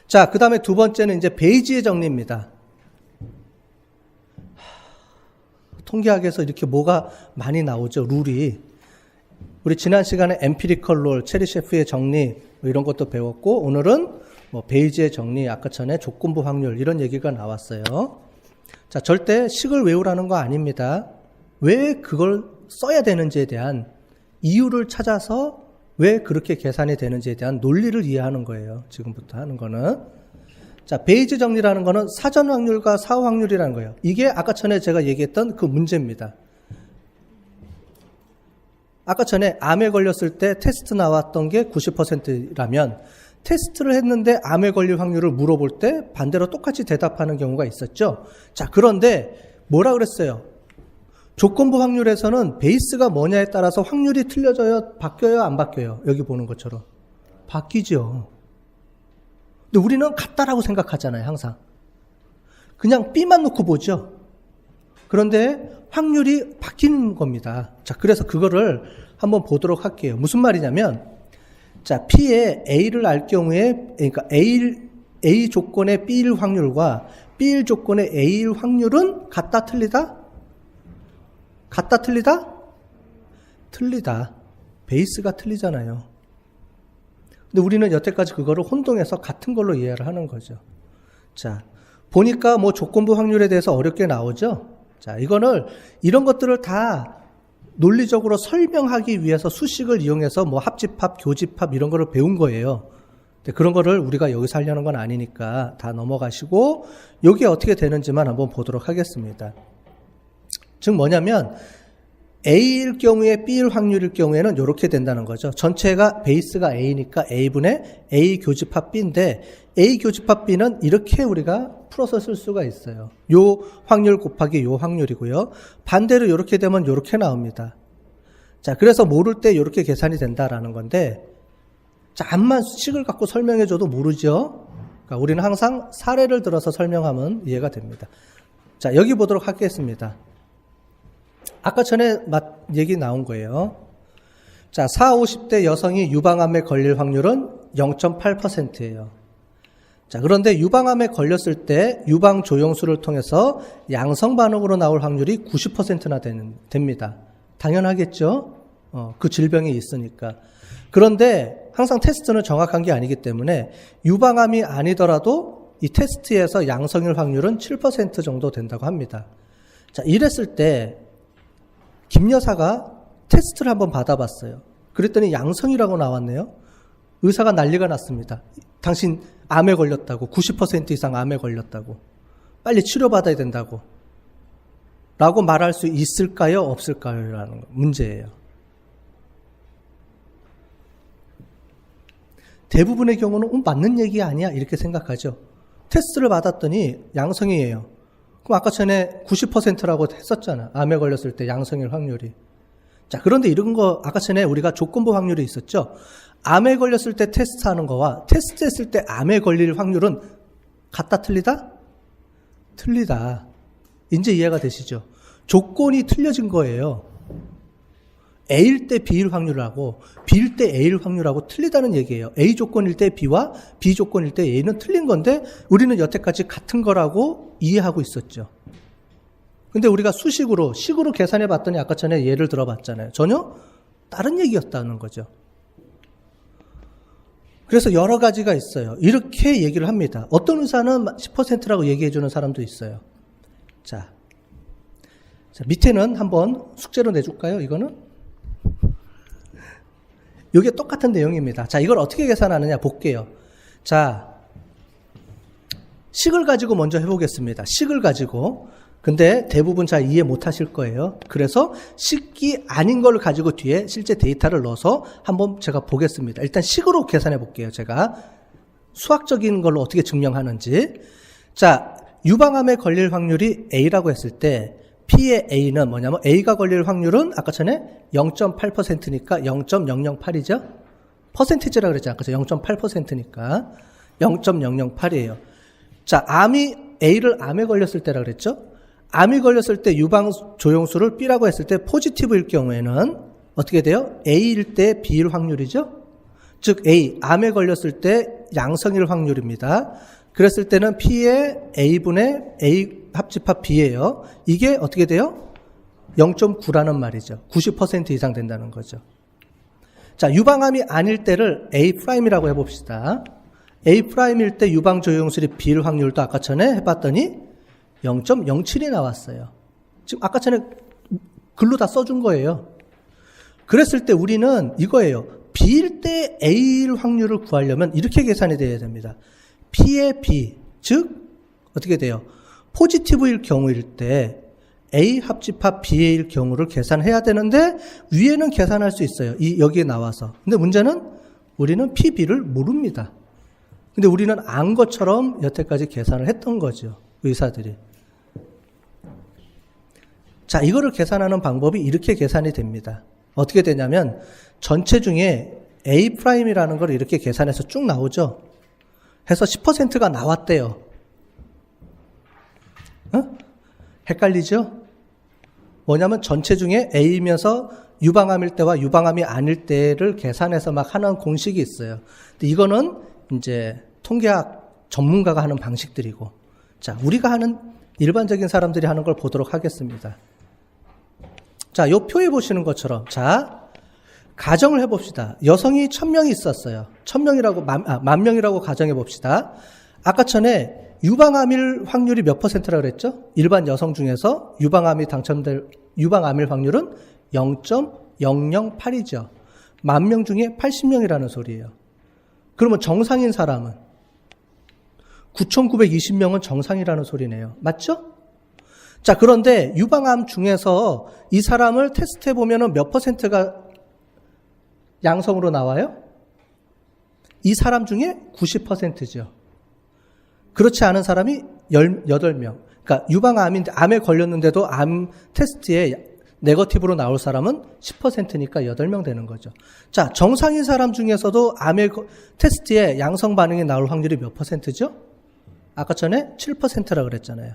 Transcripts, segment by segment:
자, 그 다음에 두 번째는 이제 베이지의 정리입니다. 통계학에서 이렇게 뭐가 많이 나오죠, 룰이. 우리 지난 시간에 엠피리컬 룰, 체리셰프의 정리, 뭐 이런 것도 배웠고, 오늘은 뭐 베이지의 정리, 아까 전에 조건부 확률, 이런 얘기가 나왔어요. 자, 절대 식을 외우라는 거 아닙니다. 왜 그걸 써야 되는지에 대한 이유를 찾아서 왜 그렇게 계산이 되는지에 대한 논리를 이해하는 거예요. 지금부터 하는 거는. 자, 베이지 정리라는 거는 사전 확률과 사후 확률이라는 거예요. 이게 아까 전에 제가 얘기했던 그 문제입니다. 아까 전에 암에 걸렸을 때 테스트 나왔던 게 90%라면 테스트를 했는데 암에 걸릴 확률을 물어볼 때 반대로 똑같이 대답하는 경우가 있었죠. 자, 그런데 뭐라 그랬어요? 조건부 확률에서는 베이스가 뭐냐에 따라서 확률이 틀려져요? 바뀌어요? 안 바뀌어요? 여기 보는 것처럼. 바뀌죠. 근데 우리는 같다라고 생각하잖아요, 항상. 그냥 B만 놓고 보죠. 그런데 확률이 바뀌는 겁니다. 자, 그래서 그거를 한번 보도록 할게요. 무슨 말이냐면, 자, P의 A를 알 경우에, 그러니까 A 조건의 B일 확률과 B일 조건의 A일 확률은 같다, 틀리다? 같다, 틀리다? 틀리다. 베이스가 틀리잖아요. 근데 우리는 여태까지 그거를 혼동해서 같은 걸로 이해를 하는 거죠. 자, 보니까 뭐 조건부 확률에 대해서 어렵게 나오죠? 자, 이런 것들을 다 논리적으로 설명하기 위해서 수식을 이용해서 뭐 합집합, 교집합 이런 거를 배운 거예요. 근데 그런 거를 우리가 여기서 하려는 건 아니니까 다 넘어가시고, 이게 어떻게 되는지만 한번 보도록 하겠습니다. 즉 뭐냐면, A일 경우에 B일 확률일 경우에는 이렇게 된다는 거죠. 전체가 베이스가 A니까 A분의 A 교집합 B인데 A 교집합 B는 이렇게 우리가 풀어서 쓸 수가 있어요. 요 확률 곱하기 요 확률이고요. 반대로 이렇게 되면 이렇게 나옵니다. 자, 그래서 모를 때 이렇게 계산이 된다라는 건데, 자, 암만 식을 갖고 설명해줘도 모르죠. 그러니까 우리는 항상 사례를 들어서 설명하면 이해가 됩니다. 자, 여기 보도록 하겠습니다. 아까 전에 얘기 나온 거예요. 자, 40, 50대 여성이 유방암에 걸릴 확률은 0.8%예요. 자, 그런데 유방암에 걸렸을 때 유방 조영술을 통해서 양성 반응으로 나올 확률이 90%나 됩니다. 당연하겠죠? 그 질병이 있으니까. 그런데 항상 테스트는 정확한 게 아니기 때문에 유방암이 아니더라도 이 테스트에서 양성일 확률은 7% 정도 된다고 합니다. 자, 이랬을 때 김 여사가 테스트를 한번 받아봤어요. 그랬더니 양성이라고 나왔네요. 의사가 난리가 났습니다. 당신 암에 걸렸다고, 90% 이상 암에 걸렸다고, 빨리 치료받아야 된다고 라고 말할 수 있을까요? 없을까요? 라는 문제예요. 대부분의 경우는 맞는 얘기 아니야 이렇게 생각하죠. 테스트를 받았더니 양성이에요. 그럼 아까 전에 90%라고 했었잖아. 암에 걸렸을 때 양성일 확률이. 자, 그런데 이런 거 아까 전에 우리가 조건부 확률이 있었죠. 암에 걸렸을 때 테스트하는 거와 테스트했을 때 암에 걸릴 확률은 같다, 틀리다? 틀리다. 이제 이해가 되시죠? 조건이 틀려진 거예요. A일 때 B일 확률하고 B일 때 A일 확률하고 틀리다는 얘기예요. A 조건일 때 B와 B 조건일 때 A는 틀린 건데 우리는 여태까지 같은 거라고 이해하고 있었죠. 근데 우리가 식으로 계산해 봤더니 아까 전에 예를 들어봤잖아요. 전혀 다른 얘기였다는 거죠. 그래서 여러 가지가 있어요. 이렇게 얘기를 합니다. 어떤 의사는 10%라고 얘기해 주는 사람도 있어요. 자, 밑에는 한번 숙제로 내줄까요? 이거는? 이게 똑같은 내용입니다. 자, 이걸 어떻게 계산하느냐 볼게요. 자, 식을 가지고 먼저 해보겠습니다. 식을 가지고. 근데 대부분 잘 이해 못 하실 거예요. 그래서 식이 아닌 걸 가지고 뒤에 실제 데이터를 넣어서 한번 제가 보겠습니다. 일단 식으로 계산해 볼게요. 제가 수학적인 걸로 어떻게 증명하는지. 자, 유방암에 걸릴 확률이 A라고 했을 때 P의 A는 뭐냐면 A가 걸릴 확률은 아까 전에 0.8%니까 0.008이죠? 퍼센티지라고 그랬잖아요. 그래서 0.8%니까 0.008이에요. 자, A를 암에 걸렸을 때라고 그랬죠? 암이 걸렸을 때 유방 조영수를 B라고 했을 때 포지티브일 경우에는 어떻게 돼요? A일 때 B일 확률이죠? 즉 A, 암에 걸렸을 때 양성일 확률입니다. 그랬을 때는 P의 A분의 A 합집합 B예요. 이게 어떻게 돼요? 0.9라는 말이죠. 90% 이상 된다는 거죠. 자, 유방암이 아닐 때를 A'이라고 해봅시다. A'일 때 유방 조영술이 B일 확률도 아까 전에 해봤더니 0.07이 나왔어요. 지금 아까 전에 글로 다 써준 거예요. 그랬을 때 우리는 이거예요. B일 때 A일 확률을 구하려면 이렇게 계산이 돼야 됩니다. P의 B, 즉 어떻게 돼요? 포지티브일 경우일 때 A 합집합 B일 경우를 계산해야 되는데 위에는 계산할 수 있어요. 여기에 나와서. 근데 문제는 우리는 P, B를 모릅니다. 근데 우리는 안 것처럼 여태까지 계산을 했던 거죠. 의사들이. 자, 이거를 계산하는 방법이 이렇게 계산이 됩니다. 어떻게 되냐면 전체 중에 A'이라는 걸 이렇게 계산해서 쭉 나오죠. 해서 10%가 나왔대요. 헷갈리죠? 뭐냐면 전체 중에 A이면서 유방암일 때와 유방암이 아닐 때를 계산해서 막 하는 공식이 있어요. 근데 이거는 이제 통계학 전문가가 하는 방식들이고, 자, 우리가 하는 일반적인 사람들이 하는 걸 보도록 하겠습니다. 자, 요 표에 보시는 것처럼, 자, 가정을 해봅시다. 여성이 1000명이 있었어요. 1000명이라고 가정해 봅시다. 아까 전에 유방암일 확률이 몇 %라 그랬죠? 일반 여성 중에서 유방암이 당첨될 유방암일 확률은 0.008이죠. 10,000명 중에 80명이라는 소리예요. 그러면 정상인 사람은 9,920명은 정상이라는 소리네요. 맞죠? 자, 그런데 유방암 중에서 이 사람을 테스트해 보면은 몇 %가 양성으로 나와요? 이 사람 중에 90%죠. 그렇지 않은 사람이 18명. 그러니까 유방암인데 암에 걸렸는데도 암 테스트에 네거티브로 나올 사람은 10%니까 8명 되는 거죠. 자, 정상인 사람 중에서도 암의 테스트에 양성 반응이 나올 확률이 몇 %죠? 아까 전에 7%라 그랬잖아요.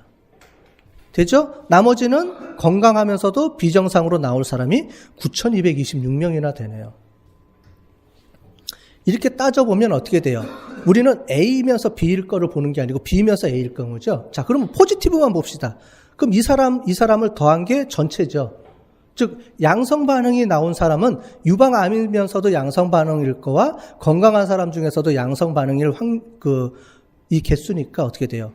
되죠? 나머지는 건강하면서도 비정상으로 나올 사람이 9,226명이나 되네요. 이렇게 따져보면 어떻게 돼요? 우리는 A이면서 B일 거를 보는 게 아니고 B면서 A일 거죠. 자, 그러면 포지티브만 봅시다. 그럼 이 사람을 더한 게 전체죠. 즉, 양성 반응이 나온 사람은 유방암이면서도 양성 반응일 거와 건강한 사람 중에서도 양성 반응일 이 개수니까 어떻게 돼요?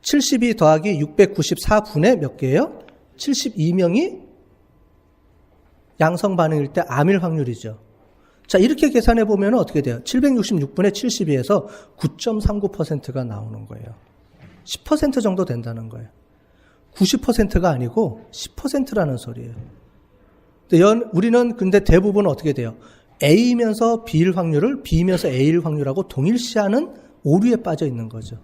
72 더하기 694분의 몇 개예요? 72명이 양성 반응일 때 암일 확률이죠. 자, 이렇게 계산해 보면 어떻게 돼요? 766분의 72에서 9.39%가 나오는 거예요. 10% 정도 된다는 거예요. 90%가 아니고 10%라는 소리예요. 우리는 근데 대부분 어떻게 돼요? A이면서 B일 확률을 B이면서 A일 확률하고 동일시하는 오류에 빠져 있는 거죠.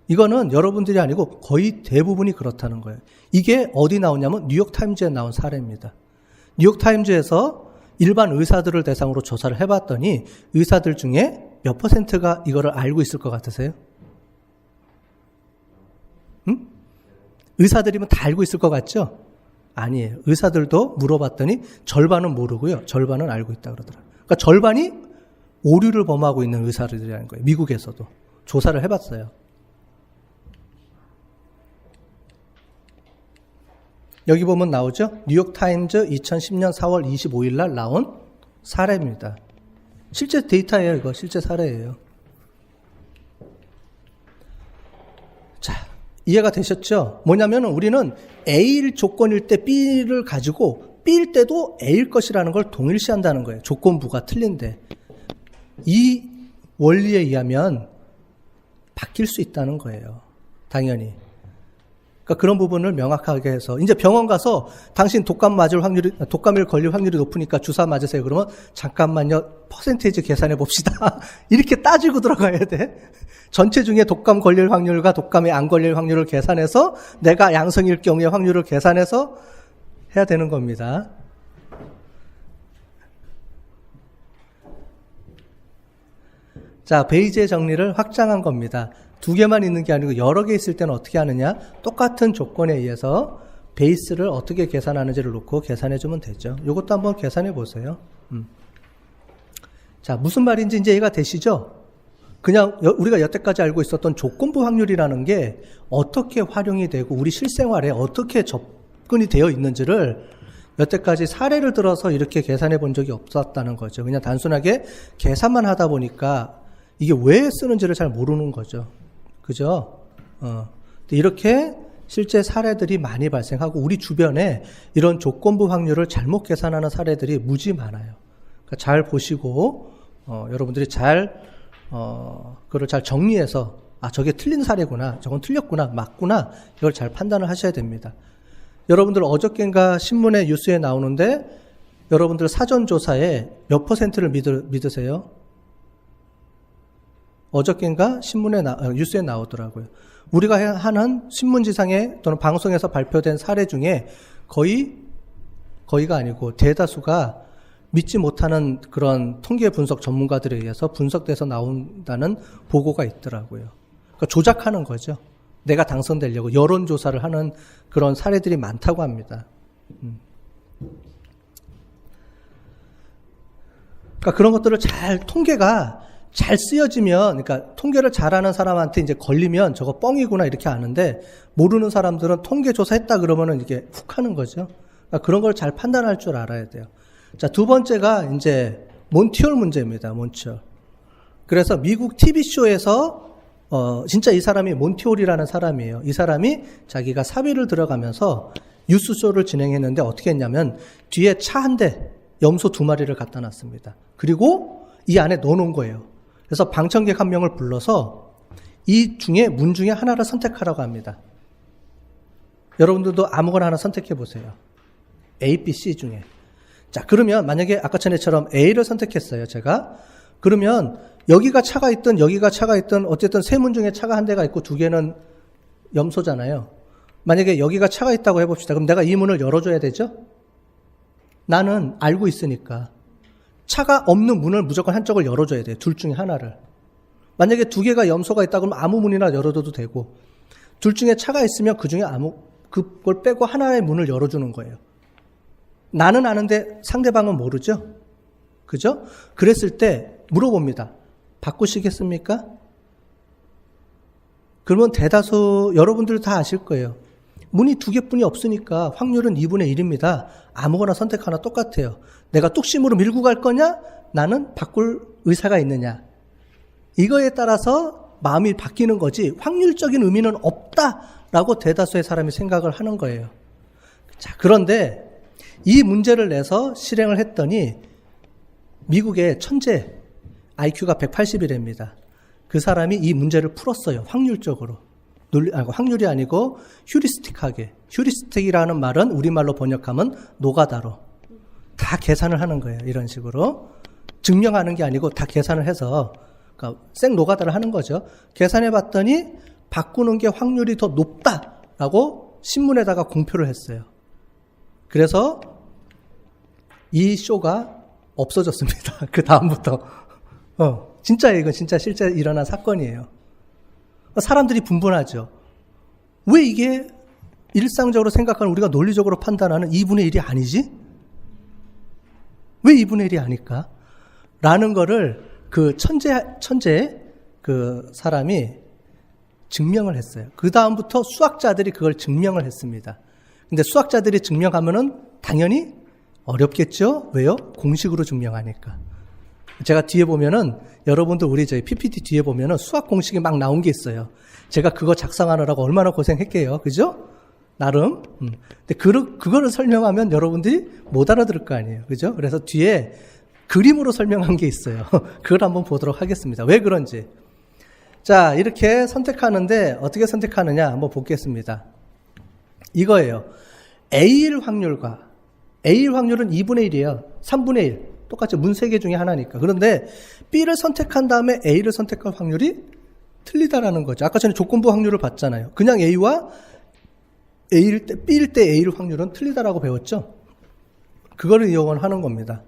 이거는 여러분들이 아니고 거의 대부분이 그렇다는 거예요. 이게 어디 나오냐면 뉴욕타임즈에 나온 사례입니다. 뉴욕타임즈에서 일반 의사들을 대상으로 조사를 해봤더니 의사들 중에 몇 %가 이거를 알고 있을 것 같으세요? 응? 의사들이면 다 알고 있을 것 같죠? 아니에요. 의사들도 물어봤더니 절반은 모르고요. 절반은 알고 있다 그러더라고요. 그러니까 절반이 오류를 범하고 있는 의사들이라는 거예요. 미국에서도. 조사를 해봤어요. 여기 보면 나오죠? 뉴욕타임즈 2010년 4월 25일 날 나온 사례입니다. 실제 데이터예요, 이거. 실제 사례예요. 자, 이해가 되셨죠? 뭐냐면 우리는 A일 조건일 때 B를 가지고 B일 때도 A일 것이라는 걸 동일시한다는 거예요. 조건부가 틀린데. 이 원리에 의하면 바뀔 수 있다는 거예요. 당연히. 그러니까 그런 부분을 명확하게 해서 이제 병원 가서 당신 독감일 걸릴 확률이 높으니까 주사 맞으세요. 그러면 잠깐만요. 퍼센테이지 계산해 봅시다. 이렇게 따지고 들어가야 돼. 전체 중에 독감 걸릴 확률과 독감에 안 걸릴 확률을 계산해서 내가 양성일 경우의 확률을 계산해서 해야 되는 겁니다. 자, 베이지의 정리를 확장한 겁니다. 2개만 있는 게 아니고 여러 개 있을 때는 어떻게 하느냐? 똑같은 조건에 의해서 베이스를 어떻게 계산하는지를 놓고 계산해 주면 되죠. 이것도 한번 계산해 보세요. 자, 무슨 말인지 이제 이해가 되시죠? 그냥 우리가 여태까지 알고 있었던 조건부 확률이라는 게 어떻게 활용이 되고 우리 실생활에 어떻게 접근이 되어 있는지를 여태까지 사례를 들어서 이렇게 계산해 본 적이 없었다는 거죠. 그냥 단순하게 계산만 하다 보니까 이게 왜 쓰는지를 잘 모르는 거죠. 그죠? 이렇게 실제 사례들이 많이 발생하고 우리 주변에 이런 조건부 확률을 잘못 계산하는 사례들이 무지 많아요. 그러니까 잘 보시고 여러분들이 그걸 잘 정리해서 저게 틀린 사례구나, 저건 틀렸구나, 맞구나 이걸 잘 판단을 하셔야 됩니다. 여러분들 어저께인가 신문에 뉴스에 나오는데 여러분들 사전조사에 몇 퍼센트를 믿으세요? 어저께인가 뉴스에 나오더라고요. 우리가 하는 신문지상에 또는 방송에서 발표된 사례 중에 거의가 아니고 대다수가 믿지 못하는 그런 통계 분석 전문가들에 의해서 분석돼서 나온다는 보고가 있더라고요. 그러니까 조작하는 거죠. 내가 당선되려고 여론조사를 하는 그런 사례들이 많다고 합니다. 그러니까 그런 것들을 통계가 잘 쓰여지면, 그러니까 통계를 잘하는 사람한테 이제 걸리면 저거 뻥이구나 이렇게 아는데, 모르는 사람들은 통계 조사했다 그러면은 이게 훅 하는 거죠. 그러니까 그런 걸 잘 판단할 줄 알아야 돼요. 자, 두 번째가 이제 몬티올 문제입니다. 몬티올. 그래서 미국 TV쇼에서 진짜 이 사람이 몬티올이라는 사람이에요. 이 사람이 자기가 사비를 들어가면서 뉴스쇼를 진행했는데 어떻게 했냐면 뒤에 차 한 대, 염소 2마리를 갖다 놨습니다. 그리고 이 안에 넣어놓은 거예요. 그래서 방청객 한 명을 불러서 이 중에 문 중에 하나를 선택하라고 합니다. 여러분들도 아무거나 하나 선택해 보세요. A, B, C 중에. 자, 그러면 만약에 아까 전에처럼 A를 선택했어요, 제가. 그러면 여기가 차가 있든 어쨌든 세 문 중에 차가 한 대가 있고 2개는 염소잖아요. 만약에 여기가 차가 있다고 해봅시다. 그럼 내가 이 문을 열어줘야 되죠? 나는 알고 있으니까. 차가 없는 문을 무조건 한쪽을 열어줘야 돼요. 둘 중에 하나를. 만약에 2개가 염소가 있다 그러면 아무 문이나 열어둬도 되고, 둘 중에 차가 있으면 그 중에 그걸 빼고 하나의 문을 열어주는 거예요. 나는 아는데 상대방은 모르죠? 그죠? 그랬을 때 물어봅니다. 바꾸시겠습니까? 그러면 대다수 여러분들 다 아실 거예요. 문이 2개뿐이 없으니까 확률은 2분의 1입니다. 아무거나 선택 하나 똑같아요. 내가 뚝심으로 밀고 갈 거냐? 나는 바꿀 의사가 있느냐? 이거에 따라서 마음이 바뀌는 거지 확률적인 의미는 없다라고 대다수의 사람이 생각을 하는 거예요. 자, 그런데 이 문제를 내서 실행을 했더니 미국의 천재, IQ가 180이랍니다. 그 사람이 이 문제를 풀었어요. 확률적으로. 확률이 아니고 휴리스틱하게. 휴리스틱이라는 말은 우리말로 번역하면 노가다로. 다 계산을 하는 거예요. 이런 식으로. 증명하는 게 아니고 다 계산을 해서 그러니까 생 노가다를 하는 거죠. 계산해 봤더니 바꾸는 게 확률이 더 높다라고 신문에다가 공표를 했어요. 그래서 이 쇼가 없어졌습니다. 그 다음부터. 진짜예요. 이건 진짜 실제 일어난 사건이에요. 사람들이 분분하죠. 왜 이게 일상적으로 생각하는 우리가 논리적으로 판단하는 2분의 1이 아니지? 왜 2분의 1이 아닐까? 라는 거를 그 천재 그 사람이 증명을 했어요. 그 다음부터 수학자들이 그걸 증명을 했습니다. 근데 수학자들이 증명하면은 당연히 어렵겠죠? 왜요? 공식으로 증명하니까. 제가 뒤에 보면은 여러분들 우리 저희 PPT 뒤에 보면은 수학 공식이 막 나온 게 있어요. 제가 그거 작성하느라고 얼마나 고생했게요. 그죠? 나름. 근데 그거를 설명하면 여러분들이 못 알아들을 거 아니에요. 그죠? 그래서 뒤에 그림으로 설명한 게 있어요. 그걸 한번 보도록 하겠습니다. 왜 그런지. 자, 이렇게 선택하는데 어떻게 선택하느냐 한번 보겠습니다. 이거예요. A일 확률과 A일 확률은 2분의 1이에요. 3분의 1. 똑같이 문 3개 중에 하나니까. 그런데 B를 선택한 다음에 A를 선택할 확률이 틀리다라는 거죠. 아까 전에 조건부 확률을 봤잖아요. 그냥 A와 B일 때 A일 확률은 틀리다라고 배웠죠. 그거를 이용을 하는 겁니다.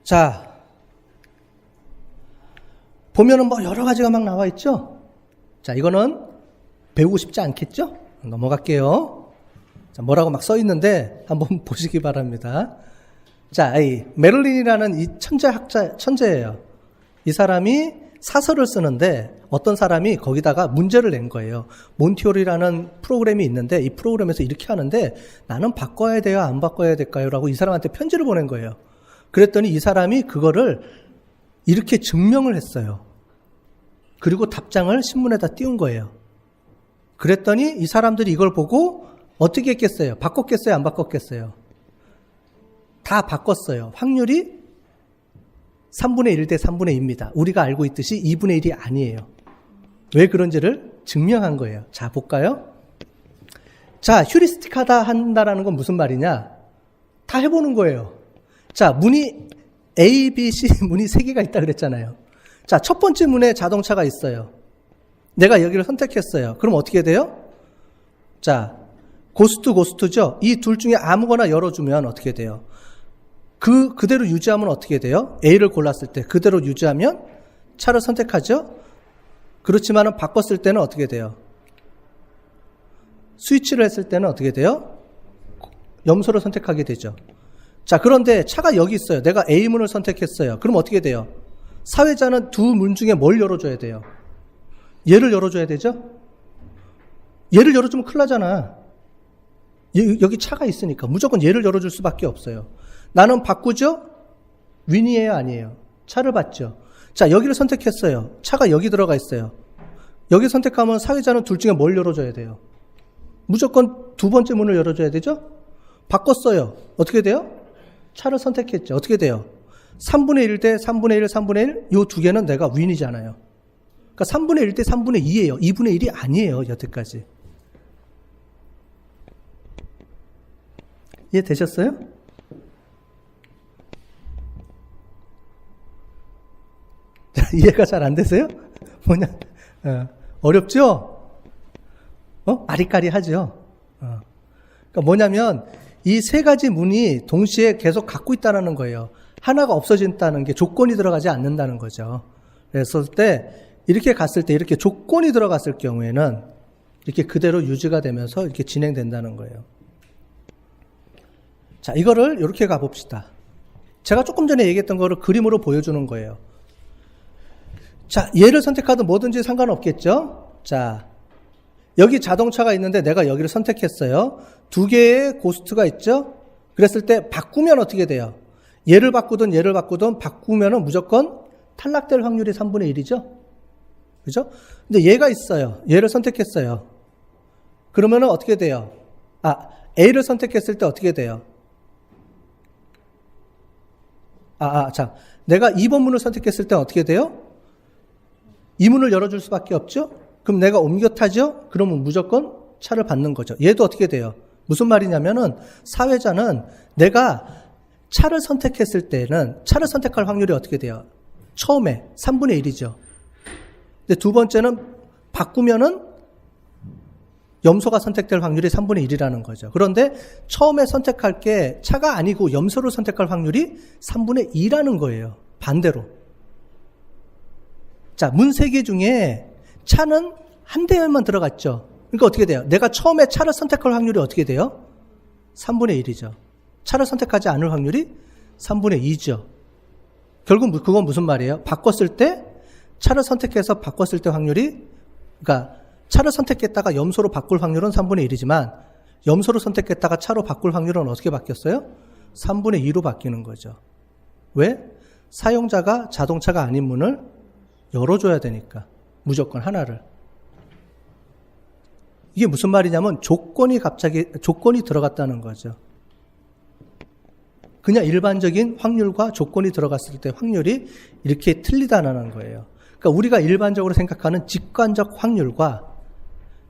자, 보면은 뭐 여러 가지가 막 나와 있죠. 자, 이거는 배우고 싶지 않겠죠? 넘어갈게요. 자, 뭐라고 막 써 있는데 한번 보시기 바랍니다. 자, 이 메를린이라는 이 천재예요. 이 사람이 사설을 쓰는데 어떤 사람이 거기다가 문제를 낸 거예요. 몬티올이라는 프로그램이 있는데 이 프로그램에서 이렇게 하는데 나는 바꿔야 돼요? 안 바꿔야 될까요? 라고 이 사람한테 편지를 보낸 거예요. 그랬더니 이 사람이 그거를 이렇게 증명을 했어요. 그리고 답장을 신문에다 띄운 거예요. 그랬더니 이 사람들이 이걸 보고 어떻게 했겠어요? 바꿨겠어요? 안 바꿨겠어요? 다 바꿨어요. 확률이 3분의 1 대 3분의 2입니다. 우리가 알고 있듯이 2분의 1이 아니에요. 왜 그런지를 증명한 거예요. 자, 볼까요? 자, 휴리스틱 한다라는 건 무슨 말이냐? 다 해보는 거예요. 자, 문이 A, B, C 문이 3개가 있다 그랬잖아요. 자, 첫 번째 문에 자동차가 있어요. 내가 여기를 선택했어요. 그럼 어떻게 돼요? 자, 고스트죠? 이 둘 중에 아무거나 열어주면 어떻게 돼요? 그대로 유지하면 어떻게 돼요? A를 골랐을 때 그대로 유지하면 차를 선택하죠? 그렇지만은 바꿨을 때는 어떻게 돼요? 스위치를 했을 때는 어떻게 돼요? 염소를 선택하게 되죠. 자, 그런데 차가 여기 있어요. 내가 A문을 선택했어요. 그럼 어떻게 돼요? 사회자는 두 문 중에 뭘 열어줘야 돼요? 얘를 열어줘야 되죠? 얘를 열어주면 큰일 나잖아. 여기 차가 있으니까 무조건 얘를 열어줄 수밖에 없어요. 나는 바꾸죠? 윈이에요? 아니에요? 차를 받죠. 자, 여기를 선택했어요. 차가 여기 들어가 있어요. 여기 선택하면 사회자는 둘 중에 뭘 열어줘야 돼요? 무조건 두 번째 문을 열어줘야 되죠? 바꿨어요. 어떻게 돼요? 차를 선택했죠. 어떻게 돼요? 3분의 1 대 3분의 1, 3분의 1, 요 두 개는 내가 윈이잖아요. 그러니까 3분의 1 대 3분의 2예요. 2분의 1이 아니에요. 여태까지. 이해되셨어요? 이해가 잘 안 되세요? 뭐냐? 어렵죠? 아리까리하죠? 그러니까 뭐냐면 이 세 가지 문이 동시에 계속 갖고 있다는 거예요. 하나가 없어진다는 게 조건이 들어가지 않는다는 거죠. 그랬을 때 이렇게 갔을 때 이렇게 조건이 들어갔을 경우에는 이렇게 그대로 유지가 되면서 이렇게 진행된다는 거예요. 자, 이거를 이렇게 가봅시다. 제가 조금 전에 얘기했던 거를 그림으로 보여주는 거예요. 자, 얘를 선택하든 뭐든지 상관없겠죠? 자, 여기 자동차가 있는데 내가 여기를 선택했어요. 두 개의 고스트가 있죠? 그랬을 때 바꾸면 어떻게 돼요? 얘를 바꾸든 바꾸면은 무조건 탈락될 확률이 3분의 1이죠? 그죠? 근데 얘가 있어요. 얘를 선택했어요. 그러면은 어떻게 돼요? A를 선택했을 때 어떻게 돼요? 자, 내가 2번 문을 선택했을 때 어떻게 돼요? 이 문을 열어줄 수밖에 없죠? 그럼 내가 옮겨 타죠? 그러면 무조건 차를 받는 거죠. 얘도 어떻게 돼요? 무슨 말이냐면은 사회자는 내가 차를 선택했을 때는 차를 선택할 확률이 어떻게 돼요? 처음에 3분의 1이죠. 근데 두 번째는 바꾸면은 염소가 선택될 확률이 3분의 1이라는 거죠. 그런데 처음에 선택할 게 차가 아니고 염소를 선택할 확률이 3분의 2라는 거예요. 반대로. 자, 문 3개 중에 차는 한 대만 들어갔죠. 그러니까 어떻게 돼요? 내가 처음에 차를 선택할 확률이 어떻게 돼요? 3분의 1이죠. 차를 선택하지 않을 확률이 3분의 2죠. 결국 그건 무슨 말이에요? 바꿨을 때 차를 선택해서 바꿨을 때 확률이, 그러니까 차를 선택했다가 염소로 바꿀 확률은 3분의 1이지만 염소를 선택했다가 차로 바꿀 확률은 어떻게 바뀌었어요? 3분의 2로 바뀌는 거죠. 왜? 사용자가 자동차가 아닌 문을 열어줘야 되니까. 무조건 하나를. 이게 무슨 말이냐면 조건이 들어갔다는 거죠. 그냥 일반적인 확률과 조건이 들어갔을 때 확률이 이렇게 틀리다는 거예요. 그러니까 우리가 일반적으로 생각하는 직관적 확률과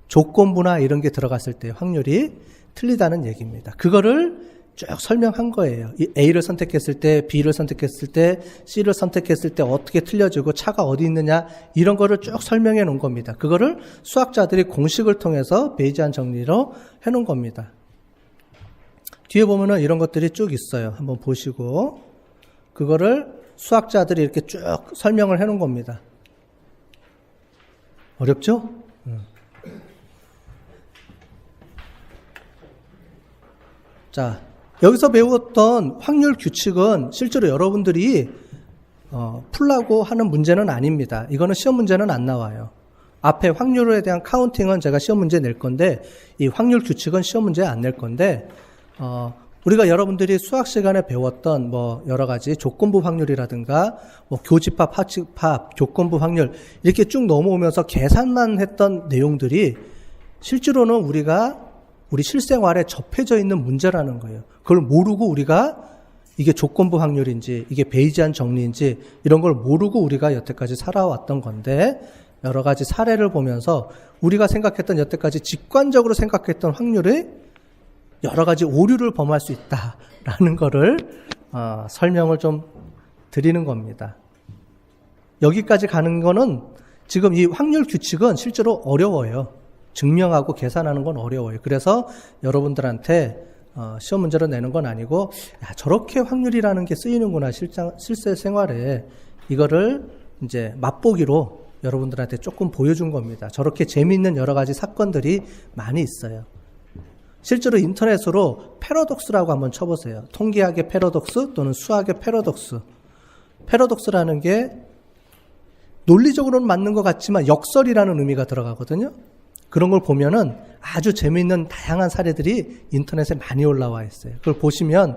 조건부나 이런 게 들어갔을 때 확률이 틀리다는 얘기입니다. 그거를 쭉 설명한 거예요. 이 A를 선택했을 때, B를 선택했을 때, C를 선택했을 때 어떻게 틀려지고 차가 어디 있느냐 이런 거를 쭉 설명해 놓은 겁니다. 그거를 수학자들이 공식을 통해서 베이지안 정리로 해놓은 겁니다. 뒤에 보면은 이런 것들이 쭉 있어요. 한번 보시고 그거를 수학자들이 이렇게 쭉 설명을 해놓은 겁니다. 어렵죠? 자, 여기서 배웠던 확률 규칙은 실제로 여러분들이 풀라고 하는 문제는 아닙니다. 이거는 시험 문제는 안 나와요. 앞에 확률에 대한 카운팅은 제가 시험 문제 낼 건데 이 확률 규칙은 시험 문제에 안 낼 건데 우리가 여러분들이 수학 시간에 배웠던 뭐 여러 가지 조건부 확률이라든가 뭐 교집합, 합집합, 조건부 확률 이렇게 쭉 넘어오면서 계산만 했던 내용들이 실제로는 우리 실생활에 접해져 있는 문제라는 거예요. 그걸 모르고 우리가 이게 조건부 확률인지 이게 베이지안 정리인지 이런 걸 모르고 우리가 여태까지 살아왔던 건데 여러 가지 사례를 보면서 우리가 생각했던 여태까지 직관적으로 생각했던 확률이 여러 가지 오류를 범할 수 있다라는 거를 설명을 좀 드리는 겁니다. 여기까지 가는 거는 지금 이 확률 규칙은 실제로 어려워요. 증명하고 계산하는 건 어려워요. 그래서 여러분들한테 시험 문제로 내는 건 아니고 저렇게 확률이라는 게 쓰이는구나 실제 생활에 이거를 이제 맛보기로 여러분들한테 조금 보여준 겁니다. 저렇게 재미있는 여러 가지 사건들이 많이 있어요. 실제로 인터넷으로 패러독스라고 한번 쳐보세요. 통계학의 패러독스 또는 수학의 패러독스. 패러독스라는 게 논리적으로는 맞는 것 같지만 역설이라는 의미가 들어가거든요. 그런 걸 보면은 아주 재미있는 다양한 사례들이 인터넷에 많이 올라와 있어요. 그걸 보시면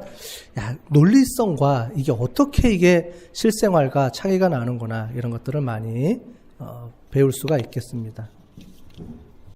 논리성과 이게 어떻게 이게 실생활과 차이가 나는구나 이런 것들을 많이 배울 수가 있겠습니다.